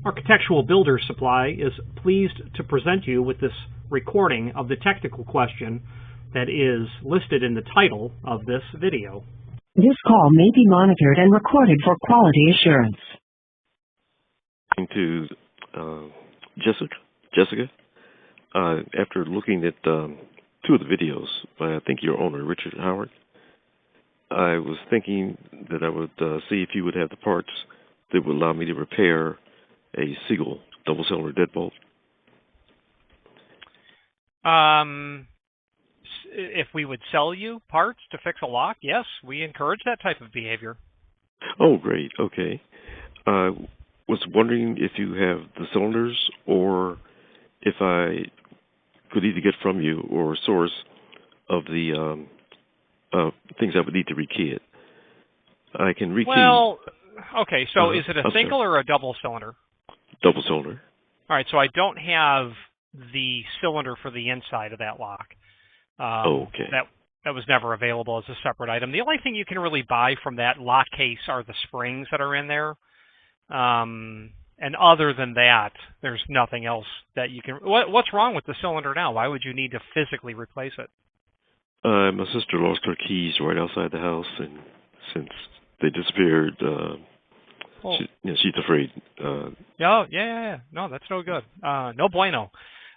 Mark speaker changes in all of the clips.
Speaker 1: Architectural Builder Supply is pleased to present you with this recording of the technical question that is listed in the title of this video.
Speaker 2: This call may be monitored and recorded for quality assurance.
Speaker 3: To Jessica, after looking at two of the videos by I think your owner, Richard Howard, I was thinking that I would see if you would have the parts that would allow me to repair a Segal Double Cylinder Deadbolt.
Speaker 1: If we would sell you parts to fix a lock, yes, we encourage that type of behavior.
Speaker 3: Oh, great. Okay. Was wondering if you have the cylinders or if I could either get from you or a source of the things I would need to rekey it. I can rekey.
Speaker 1: Well, okay, so is it a single or a double cylinder?
Speaker 3: Double cylinder.
Speaker 1: All right, so I don't have the cylinder for the inside of that lock.
Speaker 3: Okay.
Speaker 1: That was never available as a separate item. The only thing you can really buy from that lock case are the springs that are in there. And other than that, there's nothing else that you can... What's wrong with the cylinder now? Why would you need to physically replace it?
Speaker 3: My sister lost her keys right outside the house, and since they disappeared, she's afraid.
Speaker 1: Yeah. No, that's no good. No bueno.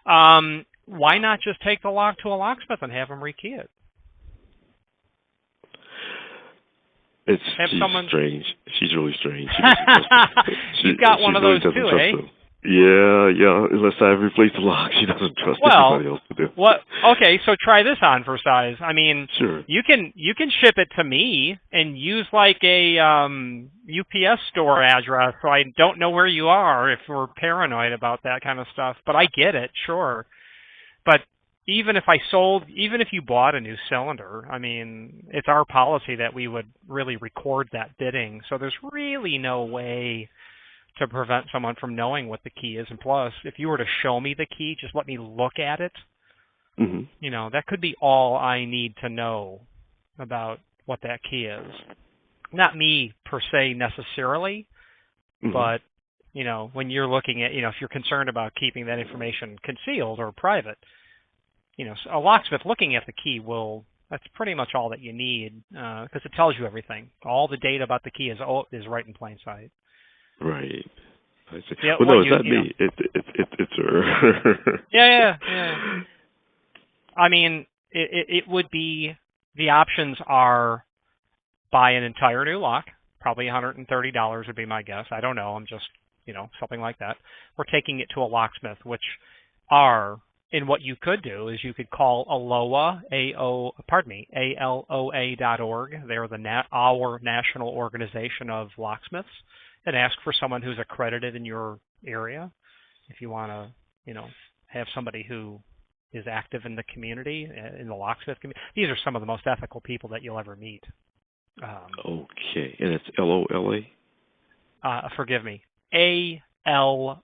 Speaker 1: Why not just take the lock to a locksmith and have him rekey it?
Speaker 3: She's strange. She's really strange.
Speaker 1: You've got one of those too, eh?
Speaker 3: Yeah. Unless I replace the lock, she doesn't trust anybody else to do.
Speaker 1: Okay, so try this on for size. I mean,
Speaker 3: sure.
Speaker 1: You can ship it to me and use like a UPS store address, so I don't know where you are if we're paranoid about that kind of stuff. But I get it, sure. But even if you bought a new cylinder, I mean, it's our policy that we would really record that bidding. So there's really no way to prevent someone from knowing what the key is. And plus, if you were to show me the key, just let me look at it.
Speaker 3: Mm-hmm.
Speaker 1: That could be all I need to know about what that key is. Not me per se necessarily,
Speaker 3: mm-hmm.
Speaker 1: but, when you're looking at, if you're concerned about keeping that information concealed or private, a locksmith looking at the key that's pretty much all that you need, because it tells you everything. All the data about the key is right in plain sight.
Speaker 3: Right. I see.
Speaker 1: Yeah,
Speaker 3: well, no, it's not me. It's her.
Speaker 1: Yeah. I mean, it would be, the options are buy an entire new lock, probably $130 would be my guess. I don't know. I'm just, something like that. Or taking it to a locksmith, which are... And what you could do is you could call ALOA, ALOA.org. They're our national organization of locksmiths, and ask for someone who's accredited in your area. If you want to, have somebody who is active in the community, in the locksmith community. These are some of the most ethical people that you'll ever meet.
Speaker 3: Okay, and it's LOLA?
Speaker 1: Forgive me, ALOA.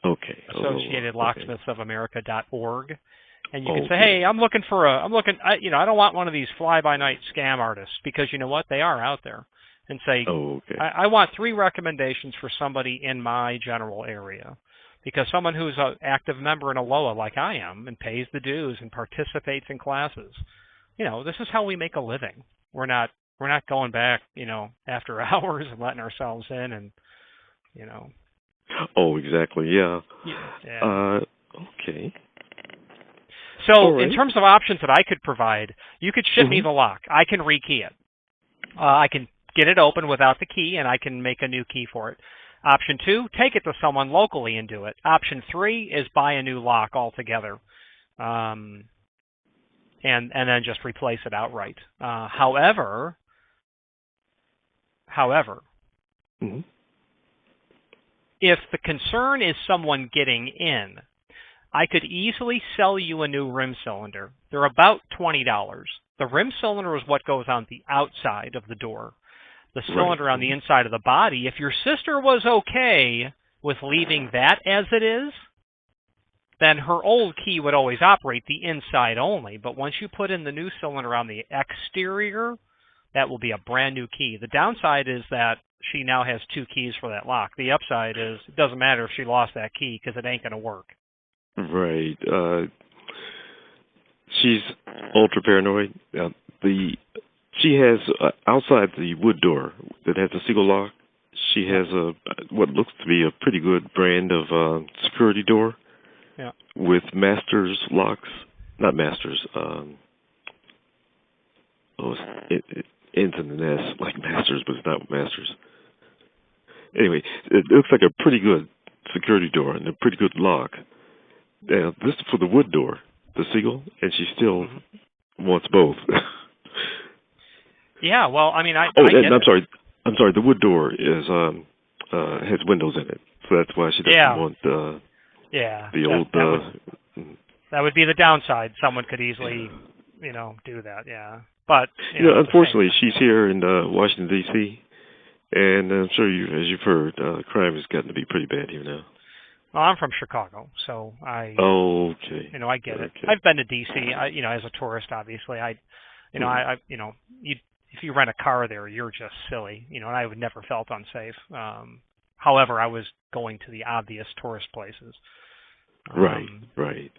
Speaker 3: Okay.
Speaker 1: Associated Locksmiths of America.org. And you can say, hey, I don't want one of these fly-by-night scam artists, because you know what? They are out there. And say, I want 3 recommendations for somebody in my general area. Because someone who's an active member in ALOA like I am and pays the dues and participates in classes, this is how we make a living. We're not going back, after hours and letting ourselves in and,
Speaker 3: Oh, exactly. Yeah. Okay.
Speaker 1: So in terms of options that I could provide, you could ship me the lock. I can rekey it. I can get it open without the key, and I can make a new key for it. Option 2, take it to someone locally and do it. Option 3 is buy a new lock altogether, and then just replace it outright. However.
Speaker 3: Mm-hmm.
Speaker 1: If the concern is someone getting in, I could easily sell you a new rim cylinder. They're about $20. The rim cylinder is what goes on the outside of the door. The cylinder on the inside of the body, if your sister was okay with leaving that as it is, then her old key would always operate the inside only. But once you put in the new cylinder on the exterior, that will be a brand new key. The downside is that she now has 2 keys for that lock. The upside is it doesn't matter if she lost that key because it ain't going to work.
Speaker 3: Right. She's ultra paranoid. She has outside the wood door that has a Segal lock. She has what looks to be a pretty good brand of security door.
Speaker 1: Yeah.
Speaker 3: With Masters locks, not Masters. It ends in an S like Masters, but it's not Masters. Anyway, it looks like a pretty good security door and a pretty good lock. This is for the wood door, the Segal, and she still wants both.
Speaker 1: Yeah, well, I mean, I'm
Speaker 3: sorry. The wood door is has windows in it, so that's why she doesn't want the old.
Speaker 1: That would be the downside. Someone could easily, do that. Yeah, but
Speaker 3: unfortunately, she's here in Washington D.C., and I'm sure as you've heard, crime has gotten to be pretty bad here now.
Speaker 1: Well, I'm from Chicago, so I.
Speaker 3: Oh, okay.
Speaker 1: I get it. I've been to D.C. As a tourist, obviously, if you rent a car there, you're just silly, and I would never felt unsafe. However, I was going to the obvious tourist places.
Speaker 3: Right.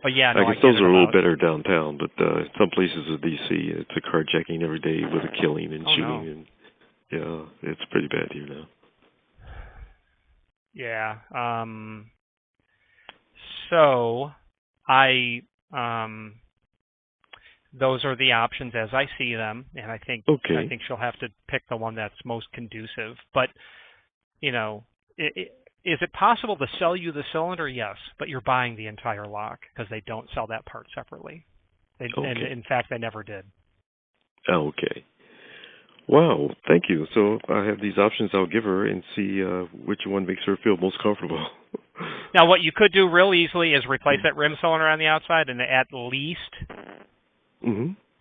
Speaker 1: But yeah,
Speaker 3: I guess those are a little better downtown, but some places in D.C. it's a carjacking every day with a killing and shooting, and it's pretty bad here now.
Speaker 1: Yeah. So those are the options as I see them, and I think she'll have to pick the one that's most conducive. But is it possible to sell you the cylinder? Yes, but you're buying the entire lock because they don't sell that part separately. And in fact, they never did.
Speaker 3: Okay. Wow, thank you. So I have these options I'll give her and see which one makes her feel most comfortable.
Speaker 1: Now, what you could do real easily is replace that rim cylinder on the outside, and at least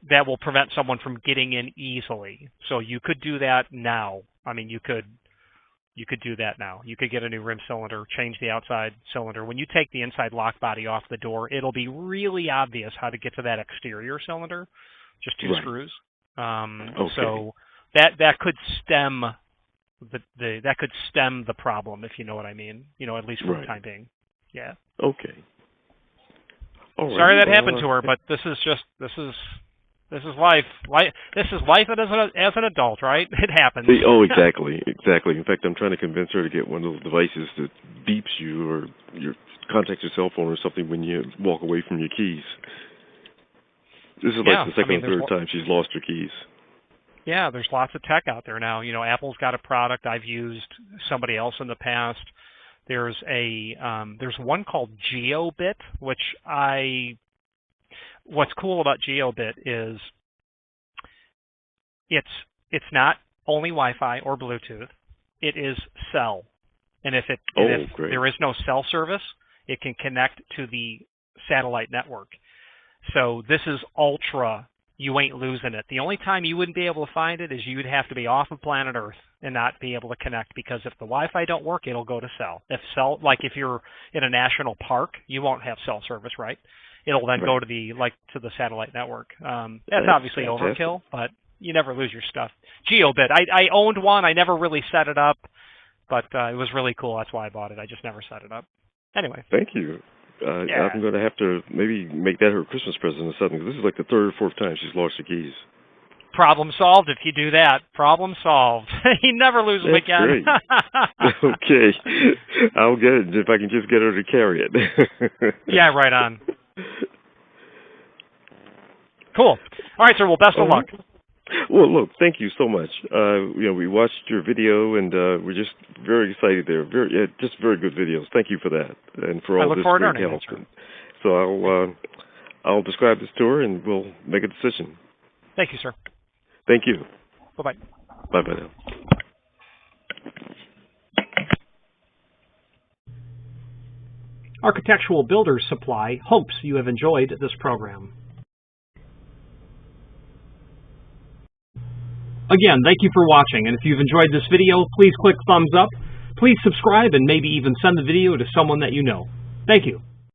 Speaker 1: that will prevent someone from getting in easily. So you could do that now. I mean, you could do that now. You could get a new rim cylinder, change the outside cylinder. When you take the inside lock body off the door, it'll be really obvious how to get to that exterior cylinder. Just 2 screws. So that could stem the problem, if you know what I mean. At least for the time being. Yeah.
Speaker 3: Okay. All right.
Speaker 1: Sorry that happened to her, but this is life. This is life as an adult, right? It happens.
Speaker 3: Exactly. In fact, I'm trying to convince her to get one of those devices that beeps you or contacts your cell phone or something when you walk away from your keys. This is like the second or third time she's lost her keys.
Speaker 1: Yeah, there's lots of tech out there now. Apple's got a product. I've used somebody else in the past. There's one called GeoBit, which what's cool about GeoBit is it's not only Wi-Fi or Bluetooth. It is cell. And if there is no cell service, it can connect to the satellite network. So this is ultra. You ain't losing it. The only time you wouldn't be able to find it is you'd have to be off of planet Earth and not be able to connect, because if the Wi-Fi don't work, it'll go to cell. If you're in a national park, you won't have cell service, right? It'll then go to the satellite network. That's obviously overkill, but you never lose your stuff. GeoBit. I owned one. I never really set it up, but it was really cool. That's why I bought it. I just never set it up. Anyway.
Speaker 3: Thank you. I'm going to have to maybe make that her Christmas present or something, because this is like the 3rd or 4th time she's lost her keys.
Speaker 1: Problem solved if you do that. Problem solved. He never loses them again.
Speaker 3: Great. Okay. I'll get it if I can just get her to carry it.
Speaker 1: Yeah, right on. Cool. All right, sir. Well, best of luck.
Speaker 3: Well, look, thank you so much. We watched your video, and we're just very excited there. Just very good videos. Thank you for that, and for all this great help. So I'll describe this to her, and we'll make a decision.
Speaker 1: Thank you, sir.
Speaker 3: Thank you.
Speaker 1: Bye-bye.
Speaker 3: Bye-bye now.
Speaker 1: Architectural Builders Supply hopes you have enjoyed this program. Again, thank you for watching, and if you've enjoyed this video, please click thumbs up. Please subscribe and maybe even send the video to someone that you know. Thank you.